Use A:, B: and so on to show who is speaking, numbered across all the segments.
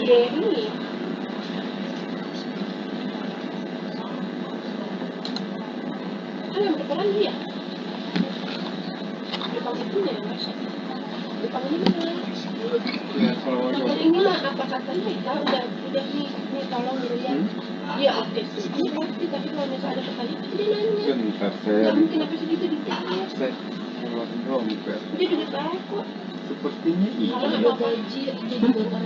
A: ini. Kan yang berperan dia. Jepang itu ya mas. Jepang ini mah.
B: Ya, kalau
A: Dan ini mah apa kata mereka udah nih tolong gitu ya. Iya oke sih. Tapi kalau misalnya ada pertanyaan dia nanya.
B: bentar
A: Gak
B: saya
A: mungkin apa segitu dites.
B: saya keluarin dompet.
A: Dia juga tahu kok.
B: Sepertinya iya.
A: Kalau nggak gaji dia juga tahu.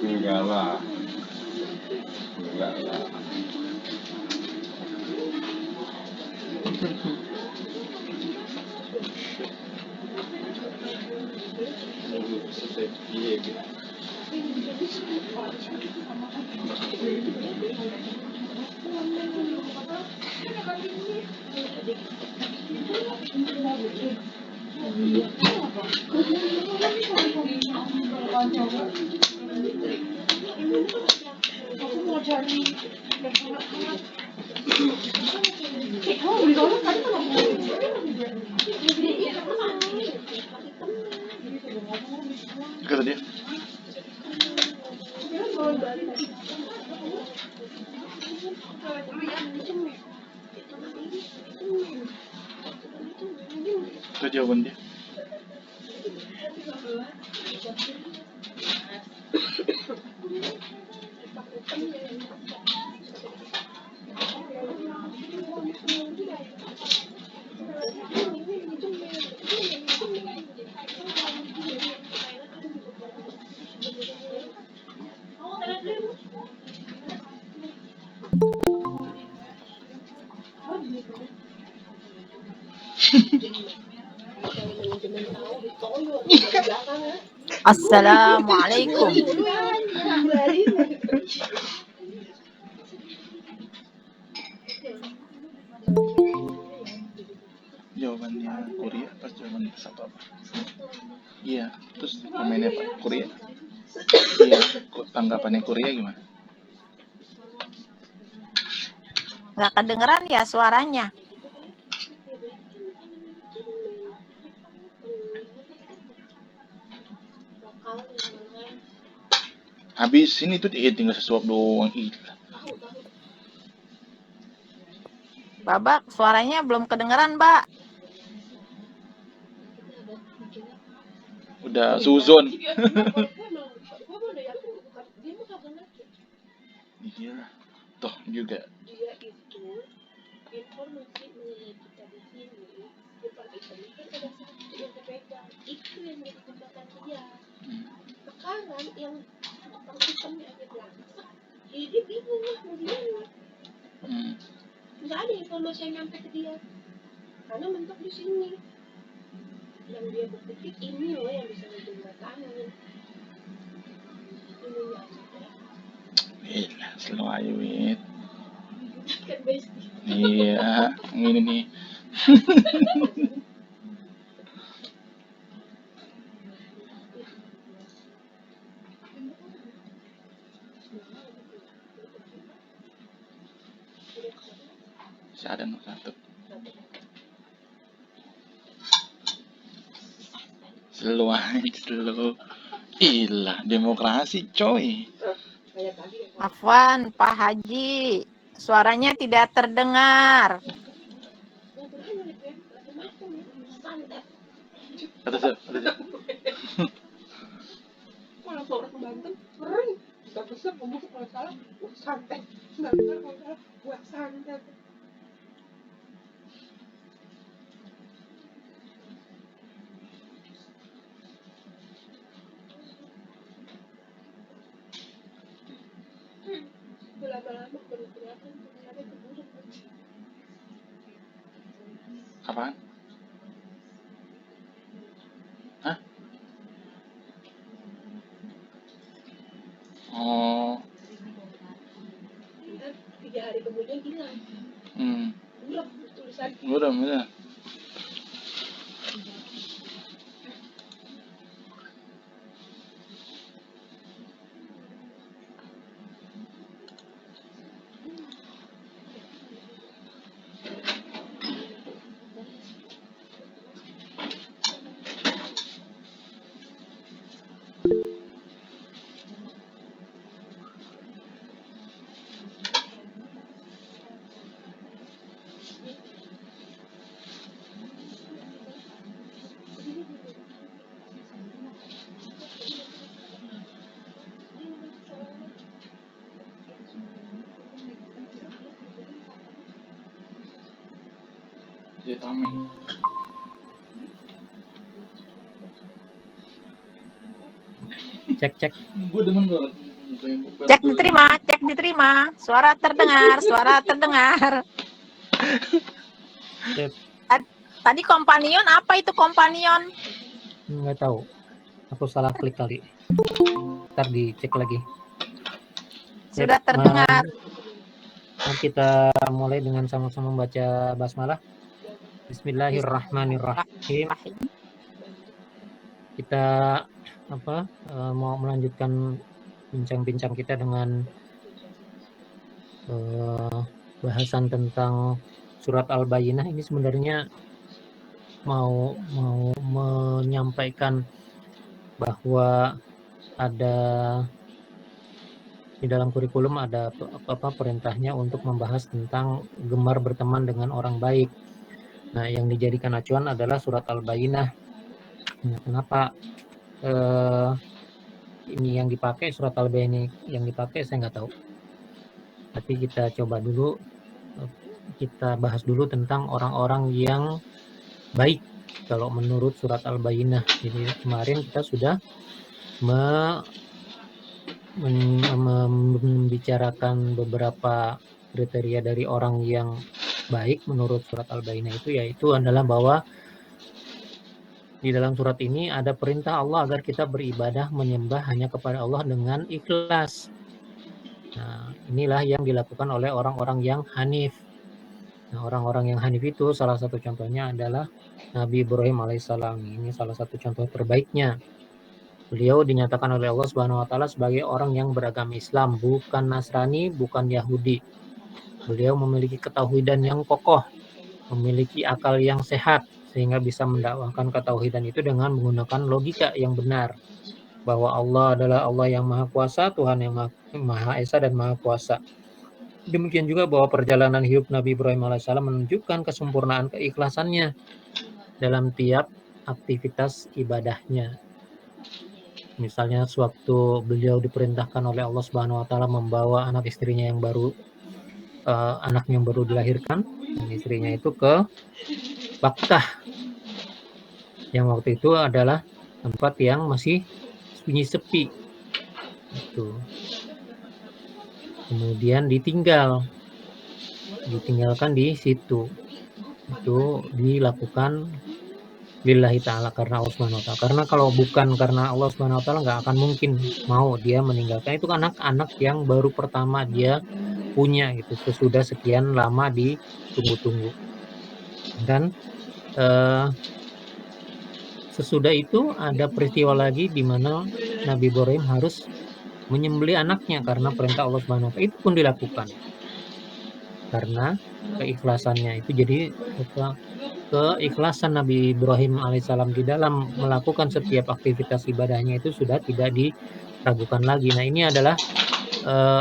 B: Enggak lah. Enggak lah. Iya gitu.
A: Aku mau cari oh, di sana kan
B: Kata dia. Itu jawaban dia.
C: Assalamualaikum.
B: Jawabannya Korea pas jawabannya satu apa? Iya, terus komennya Pak Korea. Iya, tanggapannya Korea gimana?
C: Nggak kedengeran ya suaranya.
B: Habis ini tuh tinggal sesuap doang. Gila.
C: Babak, suaranya belum kedengeran, Mbak.
B: Udah suzon. Iya, toh juga.
A: Dia itu informasi mengenai kita di sini Jepang itu kan ada satu yang dipegang itu yang jadi jembatan dia. Sekarang yang Jepang sistemnya aja belangsak, jadi dia bingung mau gimana. Nggak ada informasi yang nyampe ke dia karena mentok di sini. Yang dia berpikir ini loh yang bisa ngejembatanin. Ininya aja deh.
B: Gila, slow aja wit.
A: Kan bestie.
B: Iya, ini nih. Ada nomor satu. Slow aja, slow. Ilah, demokrasi coy.
C: Afwan, Pak Haji. Suaranya tidak terdengar.
B: Atas.
A: Kalau orang Banten, keren. Bisa besar ngomong kalau salah, buat santet. Nggak benar kalau salah, buat santet. Lama-lama baru kelihatan ternyata itu buruk.
B: Apaan? Hah? Oh.
A: Dan 3 hari kemudian hilang. Buram tulisan.
B: Buram ya. Ya tameng.
D: Cek.
B: Gue demen banget.
C: Cek diterima. Suara terdengar.
D: Cek.
C: Tadi kompanion apa itu kompanion?
D: Nggak tahu. Aku salah klik kali. Ntar dicek lagi.
C: Sudah terdengar.
D: Mari kita mulai dengan sama-sama membaca basmalah. Bismillahirrahmanirrahim. Kita mau melanjutkan bincang-bincang kita dengan bahasan tentang surat Al-Bayyinah. Ini sebenarnya mau menyampaikan bahwa ada di dalam kurikulum ada perintahnya untuk membahas tentang gemar berteman dengan orang baik. Nah, yang dijadikan acuan adalah surat Al-Bayyinah. Nah, kenapa ini yang dipakai, surat Al-Bayyinah yang dipakai, saya nggak tahu. Tapi kita coba dulu, kita bahas dulu tentang orang-orang yang baik kalau menurut surat Al-Bayyinah. Jadi kemarin kita sudah membicarakan beberapa kriteria dari orang yang baik menurut surat Al-Bayyinah itu, yaitu adalah bahwa di dalam surat ini ada perintah Allah agar kita beribadah menyembah hanya kepada Allah dengan ikhlas. Nah, inilah yang dilakukan oleh orang-orang yang hanif. Nah, orang-orang yang hanif itu salah satu contohnya adalah Nabi Ibrahim alaihissalam. Ini salah satu contoh terbaiknya. Beliau dinyatakan oleh Allah Subhanahu wa taala sebagai orang yang beragama Islam, bukan Nasrani, bukan Yahudi. Beliau memiliki ketauhidan yang kokoh, memiliki akal yang sehat, sehingga bisa mendakwahkan ketauhidan itu dengan menggunakan logika yang benar. Bahwa Allah adalah Allah yang Maha Kuasa, Tuhan yang Maha Esa dan Maha Kuasa. Demikian juga bahwa perjalanan hidup Nabi Ibrahim alaihissalam menunjukkan kesempurnaan keikhlasannya dalam tiap aktivitas ibadahnya. Misalnya sewaktu beliau diperintahkan oleh Allah Subhanahu wa taala membawa anak istrinya yang baru anaknya yang baru dilahirkan, dan istrinya itu ke Baktah, yang waktu itu adalah tempat yang masih sunyi sepi. Itu. Kemudian ditinggalkan di situ. Itu dilakukan lillahi ta'ala, karena Allah Subhanahu wa ta'ala. Karena kalau bukan karena Allah Subhanahu wa ta'ala, nggak akan mungkin mau dia meninggalkan. Itu anak-anak yang baru pertama dia punya gitu, sesudah sekian lama ditunggu-tunggu. Dan sesudah itu ada peristiwa lagi di mana Nabi Ibrahim harus menyembelih anaknya karena perintah Allah Subhanahu wa ta'ala. Itu pun dilakukan karena keikhlasannya itu. Jadi keikhlasan Nabi Ibrahim alaihissalam di dalam melakukan setiap aktivitas ibadahnya itu sudah tidak diragukan lagi. Nah, ini adalah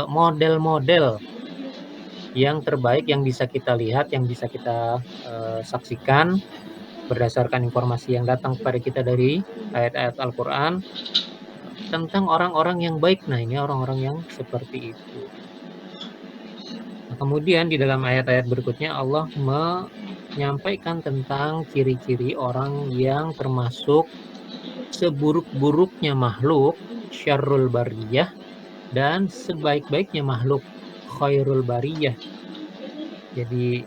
D: model-model yang terbaik yang bisa kita lihat, yang bisa kita saksikan berdasarkan informasi yang datang kepada kita dari ayat-ayat Al-Quran tentang orang-orang yang baik. Nah, ini orang-orang yang seperti itu. Nah, kemudian di dalam ayat-ayat berikutnya Allah menyampaikan tentang ciri-ciri orang yang termasuk seburuk-buruknya makhluk, syarrul bariyah, dan sebaik-baiknya makhluk, khairul bariyah. Jadi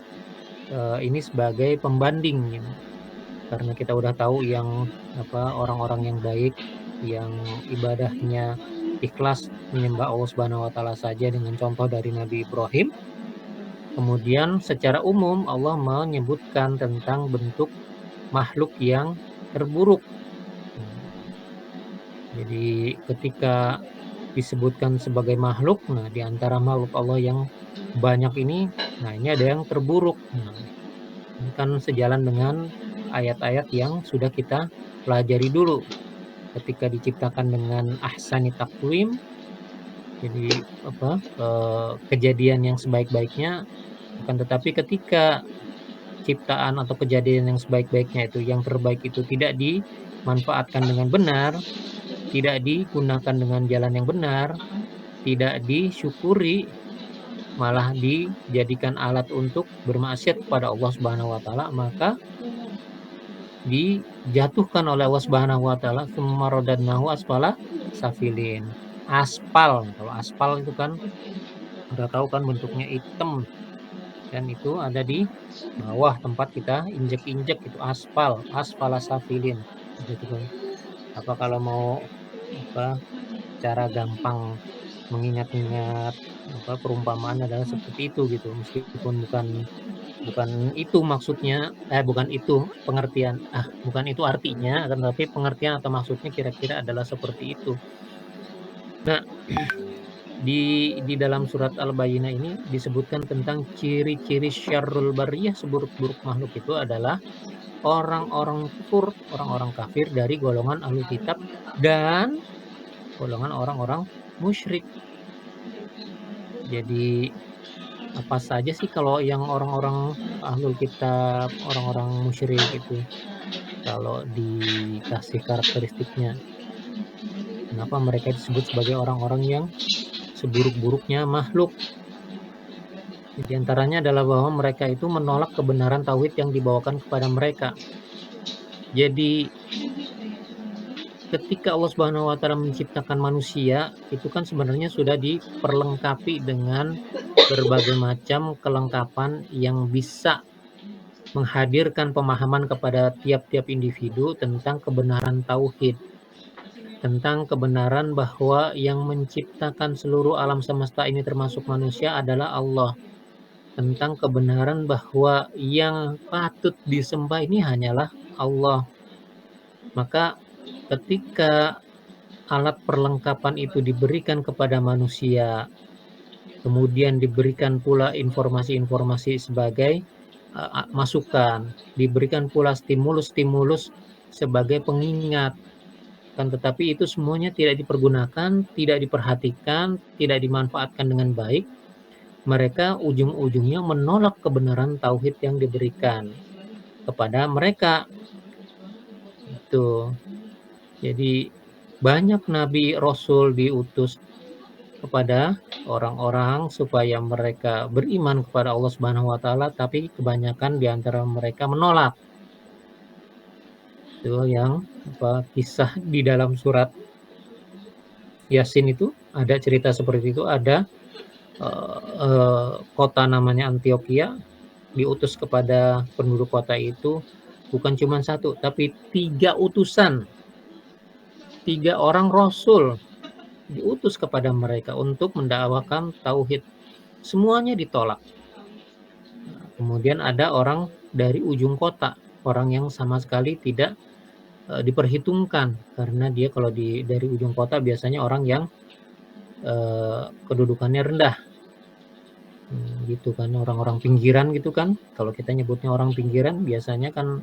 D: ini sebagai pembanding gitu. Karena kita udah tahu yang orang-orang yang baik, yang ibadahnya ikhlas menyembah Allah Subhanahu wa taala saja dengan contoh dari Nabi Ibrahim. Kemudian secara umum Allah menyebutkan tentang bentuk makhluk yang terburuk. Jadi ketika disebutkan sebagai makhluk, nah di antara makhluk Allah yang banyak ini, nah ini ada yang terburuk. Nah, ini kan sejalan dengan ayat-ayat yang sudah kita pelajari dulu ketika diciptakan dengan ahsani taqwim. Jadi kejadian yang sebaik-baiknya, akan tetapi ketika ciptaan atau kejadian yang sebaik-baiknya itu, yang terbaik itu tidak dimanfaatkan dengan benar, tidak digunakan dengan jalan yang benar, tidak disyukuri, malah dijadikan alat untuk bermaksiat kepada Allah Subhanahu wa taala, maka dijatuhkan oleh Allah Subhanahu wa taala, tsumma radadnahu asfala safilin. Aspal, kalau aspal itu kan udah tahu kan bentuknya hitam, dan itu ada di bawah tempat kita injek-injek, itu aspal, asfala safilin gitu kan. Apa kalau mau cara gampang mengingat-ingat perumpamaan adalah seperti itu gitu, meskipun bukan itu maksudnya, bukan itu pengertian, bukan itu artinya, tapi pengertian atau maksudnya kira-kira adalah seperti itu. Nah, di dalam surat Al-Bayyinah ini disebutkan tentang ciri-ciri syarrul bariyah, seburuk-buruk makhluk itu adalah orang-orang kufur, orang-orang kafir dari golongan ahli kitab dan golongan orang-orang musyrik. Jadi apa saja sih kalau yang orang-orang ahlul kitab, orang-orang musyrik itu kalau dikasih karakteristiknya, kenapa mereka disebut sebagai orang-orang yang seburuk-buruknya makhluk? Di antaranya adalah bahwa mereka itu menolak kebenaran tauhid yang dibawakan kepada mereka. Jadi ketika Allah Subhanahu wa taala menciptakan manusia, itu kan sebenarnya sudah diperlengkapi dengan berbagai macam kelengkapan yang bisa menghadirkan pemahaman kepada tiap-tiap individu tentang kebenaran tauhid, tentang kebenaran bahwa yang menciptakan seluruh alam semesta ini termasuk manusia adalah Allah, tentang kebenaran bahwa yang patut disembah ini hanyalah Allah. Maka ketika alat perlengkapan itu diberikan kepada manusia, kemudian diberikan pula informasi-informasi sebagai masukan, diberikan pula stimulus-stimulus sebagai pengingat, kan tetapi itu semuanya tidak dipergunakan, tidak diperhatikan, tidak dimanfaatkan dengan baik, mereka ujung-ujungnya menolak kebenaran tauhid yang diberikan kepada mereka. Itu. Jadi banyak nabi rasul diutus kepada orang-orang supaya mereka beriman kepada Allah Subhanahu wa taala, tapi kebanyakan di antara mereka menolak. Itu yang kisah di dalam surat Yasin itu ada cerita seperti itu. Ada kota namanya Antioquia, diutus kepada penduduk kota itu bukan cuma satu, tapi 3 utusan, 3 orang rasul diutus kepada mereka untuk mendakwakan tauhid. Semuanya ditolak. Kemudian ada orang dari ujung kota, orang yang sama sekali tidak diperhitungkan, karena dia kalau dari ujung kota biasanya orang yang kedudukannya rendah, gitu kan, orang-orang pinggiran gitu kan. Kalau kita nyebutnya orang pinggiran biasanya kan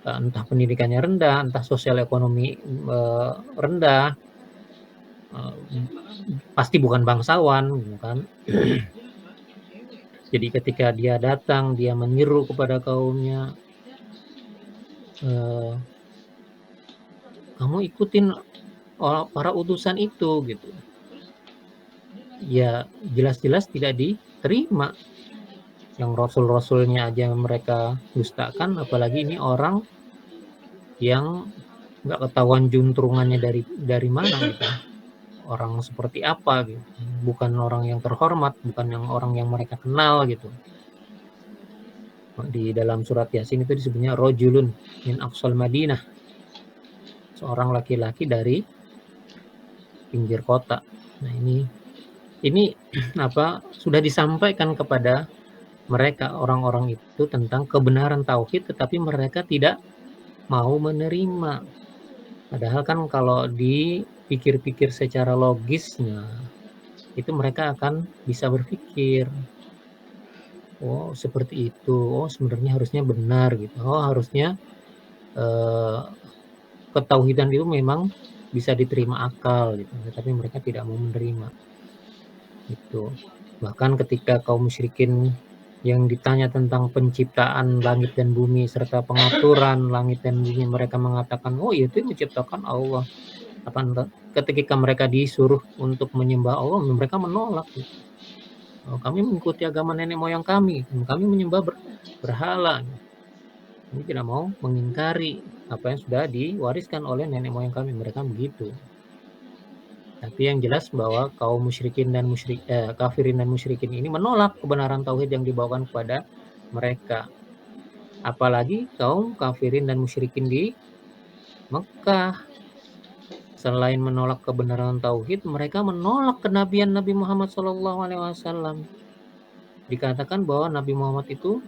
D: entah pendidikannya rendah, entah sosial ekonomi rendah, pasti bukan bangsawan gitu kan. Jadi ketika dia datang, dia menyeru kepada kaumnya, kamu ikutin para utusan itu gitu. Ya jelas-jelas tidak diterima. Yang rasul-rasulnya aja mereka dustakan, apalagi ini orang yang nggak ketahuan juntrungannya dari mana gitu. Orang seperti apa gitu. Bukan orang yang terhormat, bukan orang yang mereka kenal gitu. Di dalam surat Yasin itu disebutnya rajulun min aqsal Madinah, seorang laki-laki dari pinggir kota. Nah ini sudah disampaikan kepada mereka, orang-orang itu, tentang kebenaran tauhid, tetapi mereka tidak mau menerima. Padahal kan kalau dipikir-pikir secara logisnya, itu mereka akan bisa berpikir, oh seperti itu, oh sebenarnya harusnya benar gitu, oh harusnya ketauhidan itu memang bisa diterima akal gitu, tapi mereka tidak mau menerima itu. Bahkan ketika kaum musyrikin yang ditanya tentang penciptaan langit dan bumi serta pengaturan langit dan bumi, mereka mengatakan, oh itu menciptakan Allah. Ketika mereka disuruh untuk menyembah Allah, mereka menolak gitu. Oh, kami mengikuti agama nenek moyang kami menyembah berhala. Kami tidak mau mengingkari apa yang sudah diwariskan oleh nenek moyang kami. Mereka begitu. Tapi yang jelas bahwa kaum kafirin dan musyrikin ini menolak kebenaran tauhid yang dibawakan kepada mereka. Apalagi kaum kafirin dan musyrikin di Mekah. Selain menolak kebenaran tauhid, mereka menolak kenabian Nabi Muhammad SAW. Dikatakan bahwa Nabi Muhammad itu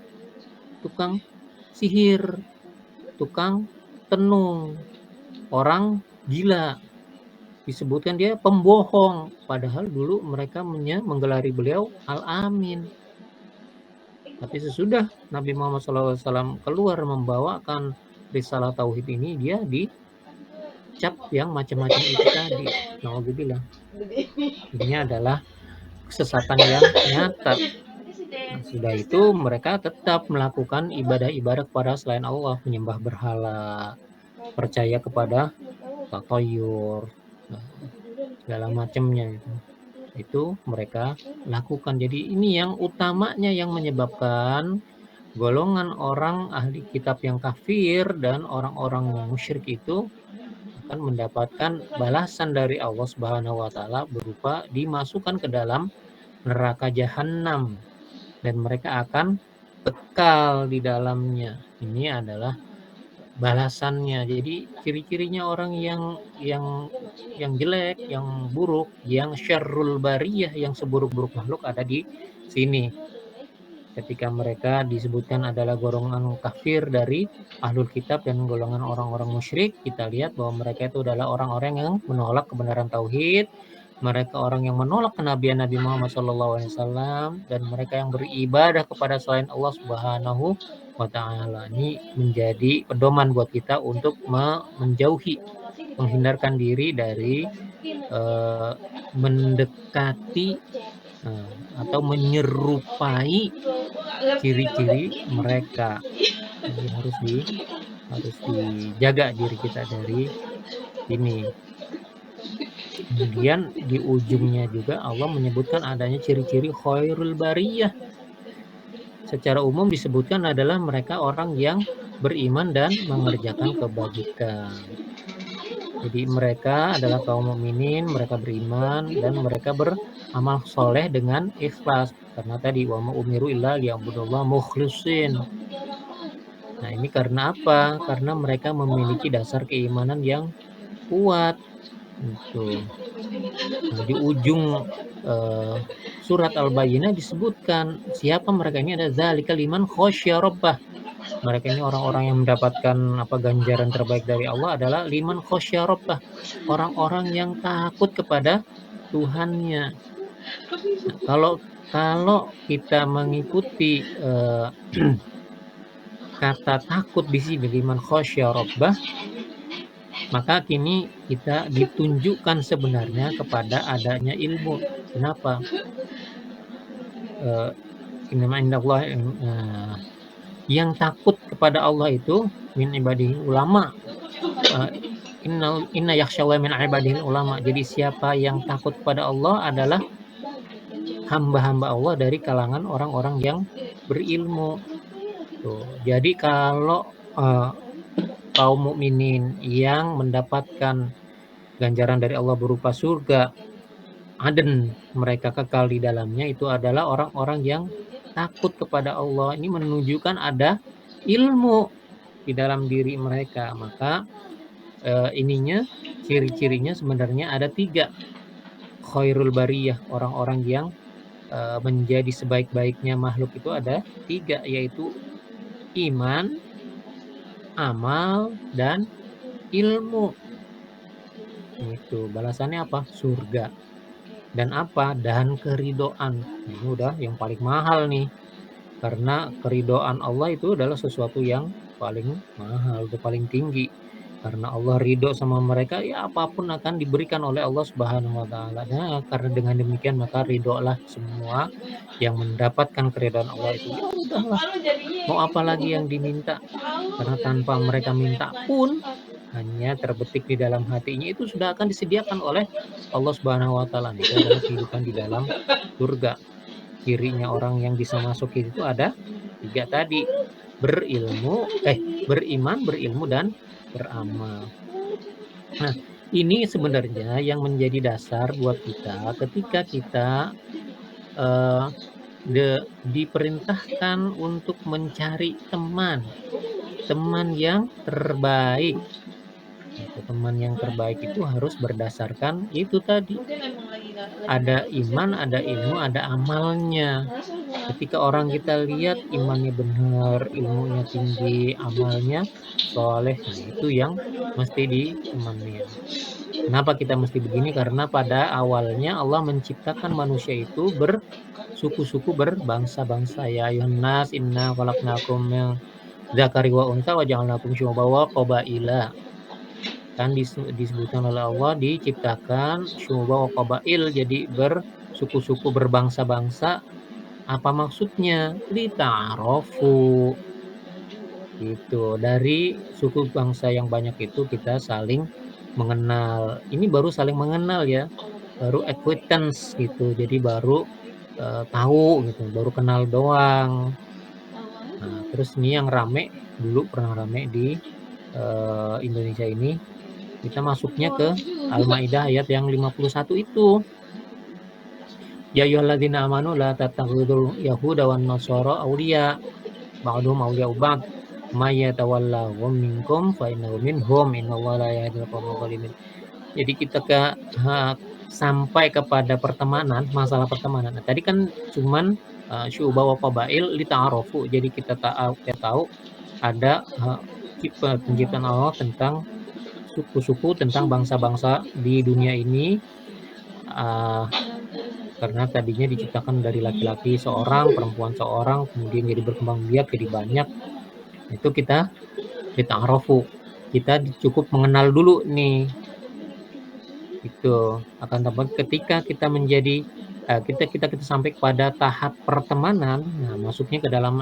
D: tukang sihir, tukang tenung, orang gila. Disebutkan dia pembohong, padahal dulu mereka menggelari beliau Al-Amin. Tapi sesudah Nabi Muhammad SAW keluar membawakan risalah tauhid ini, dia dicap yang macam-macam itu tadi. Nauzubillah. Ini adalah kesesatan yang nyata. Nah, sudah itu mereka tetap melakukan ibadah-ibadah kepada selain Allah, menyembah berhala, percaya kepada tatayur, segala macamnya itu mereka lakukan. Jadi ini yang utamanya yang menyebabkan golongan orang ahli kitab yang kafir dan orang-orang yang musyrik itu akan mendapatkan balasan dari Allah Subhanahu wa taala berupa dimasukkan ke dalam neraka jahanam dan mereka akan kekal di dalamnya. Ini adalah balasannya. Jadi ciri-cirinya orang yang jelek, yang buruk, yang syarrul bariyah, yang seburuk-buruk makhluk ada di sini. Ketika mereka disebutkan adalah golongan kafir dari ahlul kitab dan golongan orang-orang musyrik, kita lihat bahwa mereka itu adalah orang-orang yang menolak kebenaran tauhid, mereka orang yang menolak kenabian Nabi Muhammad SAW, dan mereka yang beribadah kepada selain Allah Subhanahu wa ta'ala. Ini menjadi pedoman buat kita untuk menjauhi, menghindarkan diri dari mendekati atau menyerupai ciri-ciri mereka. Jadi harus dijaga diri kita dari ini. Kemudian di ujungnya juga Allah menyebutkan adanya ciri-ciri khairul bariyah. Secara umum disebutkan adalah mereka orang yang beriman dan mengerjakan kebajikan. Jadi mereka adalah kaum mukminin, mereka beriman dan mereka beramal soleh dengan ikhlas. Karena tadi wa ma umiru illa liya'budullaha mukhlishin. Nah, ini karena apa? Karena mereka memiliki dasar keimanan yang kuat. Gitu. Nah, di ujung surat Al-Bayyinah disebutkan siapa mereka ini, ada zalika liman khosya rabbah. Mereka ini orang-orang yang mendapatkan ganjaran terbaik dari Allah adalah liman khosya rabbah, orang-orang yang takut kepada Tuhannya. Nah, kalau kita mengikuti kata takut di sini liman khosya rabbah, maka kini kita ditunjukkan sebenarnya kepada adanya ilmu. Kenapa? Yang takut kepada Allah itu min ibadihi ulama. Inna yakhshallaha min ibadihi ulama. Jadi siapa yang takut kepada Allah adalah hamba-hamba Allah dari kalangan orang-orang yang berilmu. Tuh. Jadi kalau kaum mukminin yang mendapatkan ganjaran dari Allah berupa surga Aden, mereka kekal di dalamnya, itu adalah orang-orang yang takut kepada Allah. Ini menunjukkan ada ilmu di dalam diri mereka. Maka ciri-cirinya sebenarnya ada 3. Khairul bariyah, orang-orang yang menjadi sebaik-baiknya makhluk itu ada 3, yaitu iman, amal, dan ilmu. Itu balasannya apa? Surga. Dan apa? Dan keridoan. Ini udah yang paling mahal nih. Karena keridoan Allah itu adalah sesuatu yang paling mahal, itu paling tinggi. Karena Allah ridho sama mereka, ya apapun akan diberikan oleh Allah Subhanahu wa taala. Nah, karena dengan demikian maka ridholah semua yang mendapatkan keridhaan Allah itu. Ya udahlah. Mau apa lagi yang diminta? Karena tanpa mereka minta pun, hanya terbetik di dalam hatinya, itu sudah akan disediakan oleh Allah Subhanahu wa taala. Itu adalah kehidupan di dalam surga. cirinya orang yang bisa masuk itu ada 3 tadi, beriman, berilmu, dan beramal. Nah, ini sebenarnya yang menjadi dasar buat kita ketika kita diperintahkan untuk mencari teman yang terbaik. Teman yang terbaik itu harus berdasarkan itu tadi. Ada iman, ada ilmu, ada amalnya. Ketika orang kita lihat imannya benar, ilmunya tinggi, amalnya soleh, nah itu yang mesti ditemani. Kenapa kita mesti begini? Karena pada awalnya Allah menciptakan manusia itu bersuku-suku, berbangsa-bangsa. Ya ayuhan nas inna khalaqnakum min dzakari wa untha wa ja'alnakum syu'uban wa qabaila. Kan disebutkan oleh Allah diciptakan syu'uban wa qabail, jadi bersuku-suku, berbangsa-bangsa. Apa maksudnya? Lita'arofu. Gitu. Dari suku bangsa yang banyak itu kita saling mengenal. Ini baru saling mengenal ya, baru acquaintance gitu. Jadi baru tahu gitu, baru kenal doang. Nah, terus ini yang rame dulu, pernah rame di Indonesia ini, kita masuknya ke Al-Maidah ayat yang 51 itu. Ya ayyuhalladzina amanu la tattakhidul yahuda wan nasara awliya ba'duhum awliya'u ba'd may yatawallahum minkum fa innahu minhum innallaha la yahdil qaumal zalimin. Jadi kita sampai kepada pertemanan, masalah pertemanan. Nah, tadi kan cuman syu'uba wa qabail lita'arofu. Jadi kita tahu ada penciptaan Allah tentang suku-suku, tentang bangsa-bangsa di dunia ini. Karena tadinya diciptakan dari laki-laki seorang, perempuan seorang, kemudian jadi berkembang biak jadi banyak. Itu kita ta'arofu. Kita cukup mengenal dulu nih. Itu akan tapi ketika kita menjadi kita sampai pada tahap pertemanan, nah masuknya ke dalam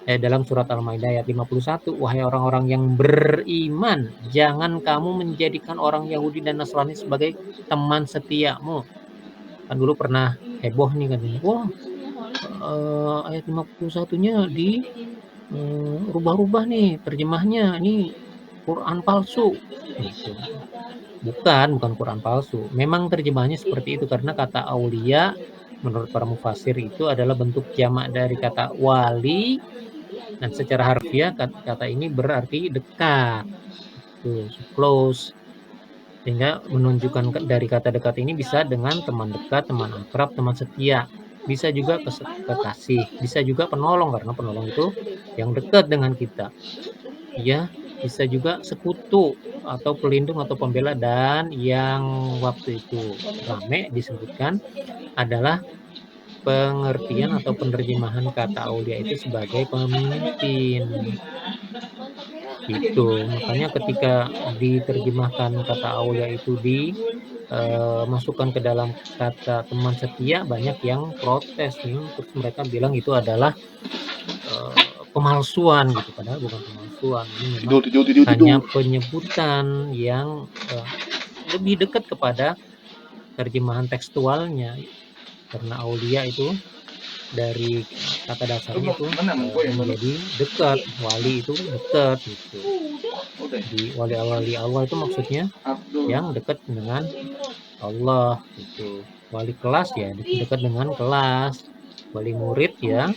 D: dalam surat Al-Maidah ayat 51, wahai orang-orang yang beriman, jangan kamu menjadikan orang Yahudi dan Nasrani sebagai teman setiamu. Kan dulu pernah heboh nih katanya, wah ayat 51-nya di rubah-rubah nih terjemahnya, ini Quran palsu gitu. Bukan Quran palsu, memang terjemahnya seperti itu karena kata aulia menurut para mufasir itu adalah bentuk jamak dari kata wali, dan secara harfiah kata ini berarti dekat, close, sehingga menunjukkan dari kata dekat ini bisa dengan teman dekat, teman akrab, teman setia, bisa juga kekasih, bisa juga penolong karena penolong itu yang dekat dengan kita, ya, bisa juga sekutu atau pelindung atau pembela. Dan yang waktu itu rame disebutkan adalah pengertian atau penerjemahan kata aulia itu sebagai pemimpin gitu. Makanya ketika diterjemahkan kata aulia itu masukkan ke dalam kata teman setia, banyak yang protes nih, terus mereka bilang itu adalah pemalsuan gitu, padahal bukan pemalsuan, ini memang hanya penyebutan yang lebih dekat kepada terjemahan tekstualnya, karena aulia itu dari kata dasarnya itu menjadi dekat, wali itu dekat gitu. Di wali Allah itu maksudnya yang dekat dengan Allah gitu. Wali kelas ya dekat dengan kelas, wali murid ya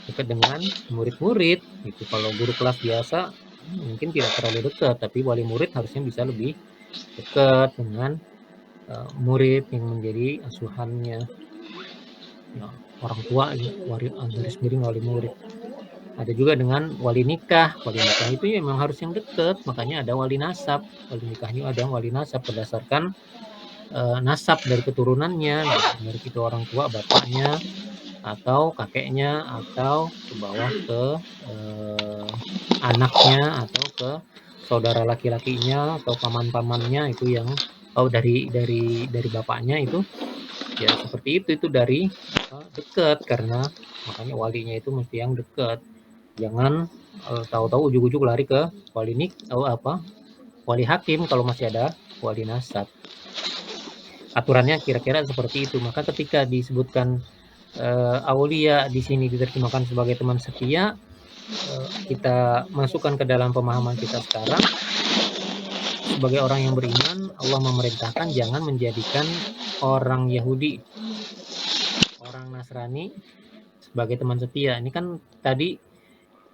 D: dekat dengan murid-murid gitu. Kalau guru kelas biasa mungkin tidak terlalu dekat, tapi wali murid harusnya bisa lebih dekat dengan murid yang menjadi asuhannya. Nah, orang tua garis miring wali murid. Ada juga dengan wali nikah. Wali nikah itu ya memang harus yang dekat, makanya ada wali nasab. Wali nikah ini ada wali nasab berdasarkan nasab dari keturunannya, dari itu orang tua, bapaknya atau kakeknya, atau ke bawah ke anaknya, atau ke saudara laki-lakinya atau paman-pamannya, itu yang dari bapaknya itu ya seperti itu dari dekat, karena makanya walinya itu mesti yang dekat. Jangan tahu-tahu ujuk-ujuk lari ke wali hakim kalau masih ada wali nasab. Aturannya kira-kira seperti itu. Maka ketika disebutkan aulia di sini diterjemahkan sebagai teman setia, kita masukkan ke dalam pemahaman kita sekarang. Sebagai orang yang beriman, Allah memerintahkan jangan menjadikan orang Yahudi, orang Nasrani sebagai teman setia. Ini kan tadi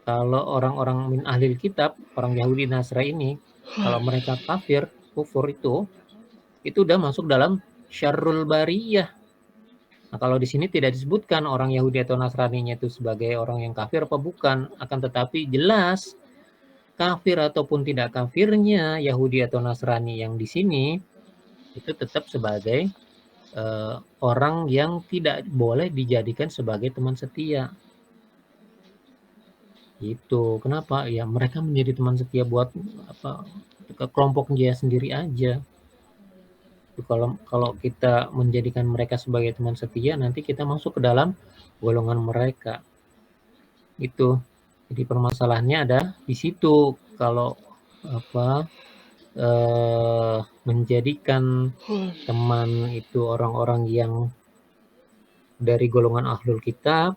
D: kalau orang-orang min ahlil kitab, orang Yahudi Nasrani ini, kalau mereka kafir, kufur itu udah masuk dalam syarrul bariyah. Nah, kalau di sini tidak disebutkan orang Yahudi atau Nasraninya itu sebagai orang yang kafir apa bukan, akan tetapi jelas kafir ataupun tidak kafirnya Yahudi atau Nasrani yang di sini itu tetap sebagai orang yang tidak boleh dijadikan sebagai teman setia. Itu kenapa? Ya mereka menjadi teman setia buat kelompok dia sendiri aja. Kalau kita menjadikan mereka sebagai teman setia, nanti kita masuk ke dalam golongan mereka. Itu. Jadi permasalahannya ada di situ. Kalau menjadikan teman itu orang-orang yang dari golongan ahlul kitab,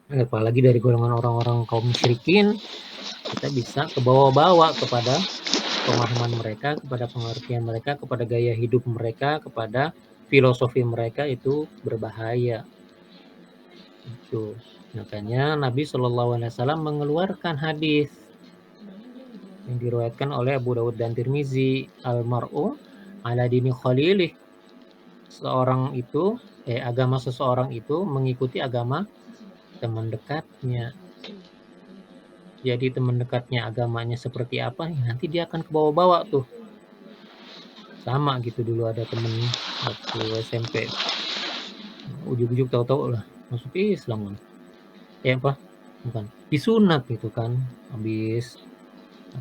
D: apalagi dari golongan orang-orang kaum musyrikin, kita bisa kebawa-bawa kepada pemahaman mereka, kepada pengertian mereka, kepada gaya hidup mereka, kepada filosofi mereka, itu berbahaya. Itu. Makanya Nabi SAW mengeluarkan hadis yang diriwayatkan oleh Abu Dawud dan Tirmizi, al-mar'u ala dini khalilih. Agama seseorang itu mengikuti agama teman dekatnya. Jadi teman dekatnya agamanya seperti apa, nanti dia akan kebawa-bawa tuh. Sama gitu, dulu ada temen waktu SMP, ujuk-ujuk tahu-tahu lah masuk Islam kan. Bukan disunat gitu kan, habis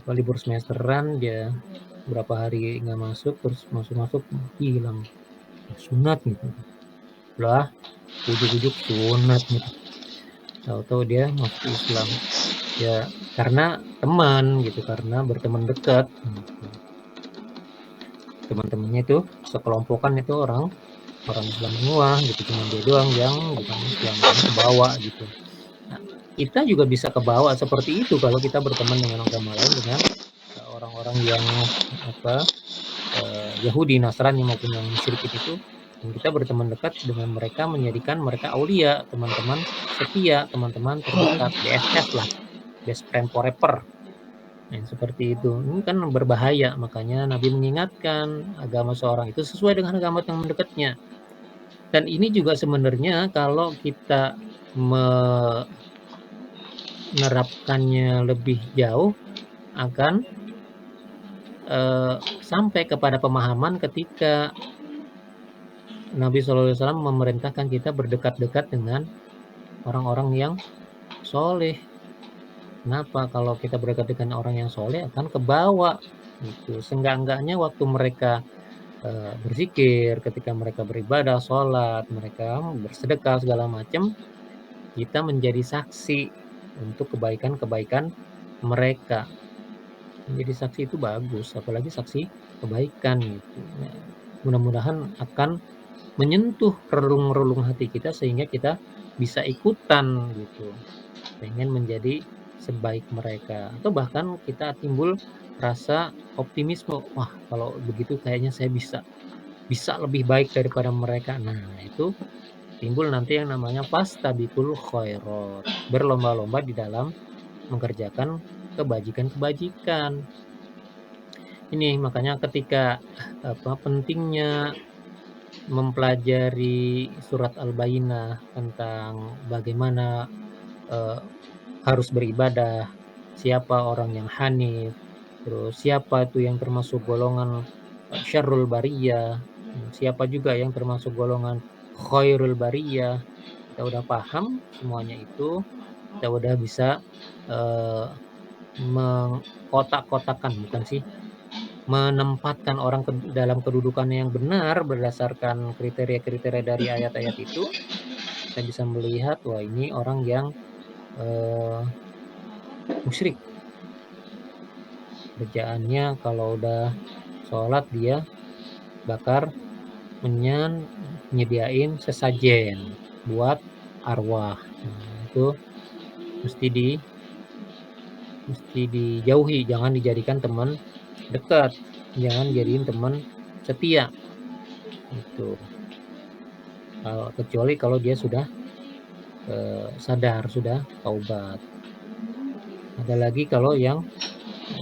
D: libur semesteran dia berapa hari nggak masuk, terus masuk hilang sunat gitu lah, ujuk-ujuk sunat gitu, tahu-tahu dia masuk Islam ya karena teman gitu, karena berteman dekat gitu. Teman-temannya itu sekelompokan itu orang Islam semua gitu, cuma dia doang yang bukan Islam, ke bawah gitu. Nah, kita juga bisa kebawa seperti itu kalau kita berteman dengan agama lain, dengan orang-orang yang Yahudi, Nasrani maupun yang musyrik itu, dan kita berteman dekat dengan mereka, menjadikan mereka aulia, teman-teman setia, teman-teman terdekat, BFF lah, best friend forever. Nah, seperti itu. Ini kan berbahaya, makanya Nabi mengingatkan agama seorang itu sesuai dengan agama teman dekatnya. Dan ini juga sebenarnya kalau kita menerapkannya lebih jauh akan sampai kepada pemahaman ketika Nabi SAW memerintahkan kita berdekat-dekat dengan orang-orang yang soleh. Kenapa? Kalau kita berdekat dengan orang yang soleh akan kebawa gitu. Seenggak-enggaknya waktu mereka berzikir, ketika mereka beribadah, sholat, mereka bersedekah segala macam, kita menjadi saksi untuk kebaikan-kebaikan mereka. Menjadi saksi itu bagus, apalagi saksi kebaikan gitu. Nah, mudah-mudahan akan menyentuh relung-relung hati kita sehingga kita bisa ikutan gitu, pengen menjadi sebaik mereka, atau bahkan kita timbul rasa optimisme, wah kalau begitu kayaknya saya bisa lebih baik daripada mereka. Nah, itu timbul nanti yang namanya fastabiqul khairat, berlomba-lomba di dalam mengerjakan kebajikan-kebajikan. Ini makanya ketika pentingnya mempelajari surat Al-Bayyinah tentang bagaimana harus beribadah, siapa orang yang hanif, terus siapa itu yang termasuk golongan syarrul bariyah, siapa juga yang termasuk golongan khairul bariyah. Kita udah paham semuanya itu, kita udah bisa mengkotak-kotakan, menempatkan orang dalam kedudukan yang benar berdasarkan kriteria-kriteria dari ayat-ayat itu. Kita bisa melihat, wah ini orang yang musyrik. Kerjaannya kalau udah sholat dia bakar menyan, nyediain sesajen. buat arwah. Nah, itu mesti dijauhi, jangan dijadikan teman dekat, jangan jadiin teman setia. Itu. Kecuali kalau dia sudah sadar, sudah taubat. Ada lagi kalau yang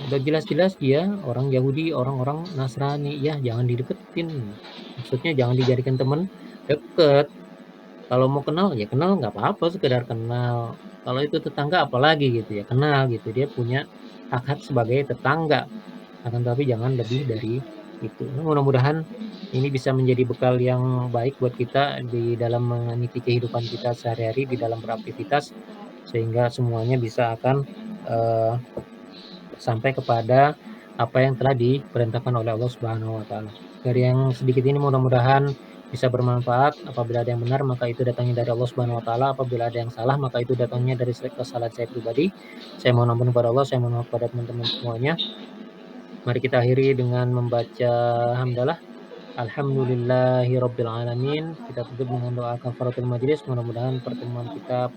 D: udah jelas-jelas dia orang Yahudi, orang-orang Nasrani, ya jangan dideketin. Maksudnya jangan dijadikan teman deket. Kalau mau kenal ya kenal, nggak apa-apa, sekedar kenal. Kalau itu tetangga apalagi gitu ya, kenal gitu. Dia punya hak-hak sebagai tetangga. Akan tapi jangan lebih dari itu. Nah, mudah-mudahan ini bisa menjadi bekal yang baik buat kita di dalam meniti kehidupan kita sehari-hari di dalam beraktivitas, sehingga semuanya bisa akan sampai kepada apa yang telah diperintahkan oleh Allah Subhanahu wa taala. Dari yang sedikit ini mudah-mudahan bisa bermanfaat. Apabila ada yang benar maka itu datangnya dari Allah Subhanahu wa taala, apabila ada yang salah maka itu datangnya dari kesalahan saya pribadi. Saya mohon ampun kepada Allah, saya mohon maaf kepada teman-teman semuanya. Mari kita akhiri dengan membaca hamdalah. Alhamdulillahirabbil alamin. Kita tutup dengan doa kafaratul majelis. Mudah-mudahan pertemuan kita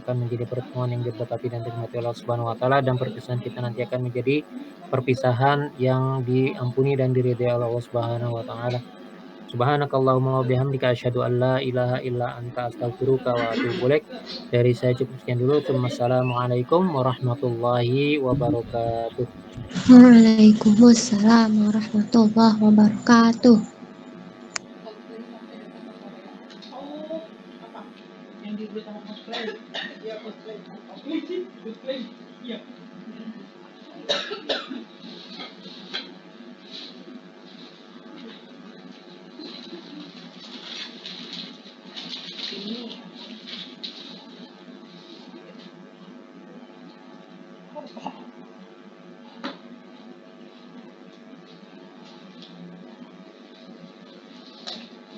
D: akan menjadi pertemuan yang diberkati dan dirahmati Allah Subhanahu wa taala, dan perpisahan kita nanti akan menjadi perpisahan yang diampuni dan diridhai oleh Allah Subhanahu wa taala. Subhanakallahumma wa bihamdika asyhadu an la ilaha illa anta astaghfiruka wa atubu ilaik. Dari saya cukup sekian dulu. Wassalamualaikum warahmatullahi wabarakatuh.
E: Waalaikumsalam warahmatullahi wabarakatuh.
A: Oh, apa? Yang dibuat sama cosplay. Iya, cosplay. Cosplay. Iya.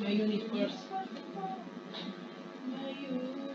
A: My universe. My universe.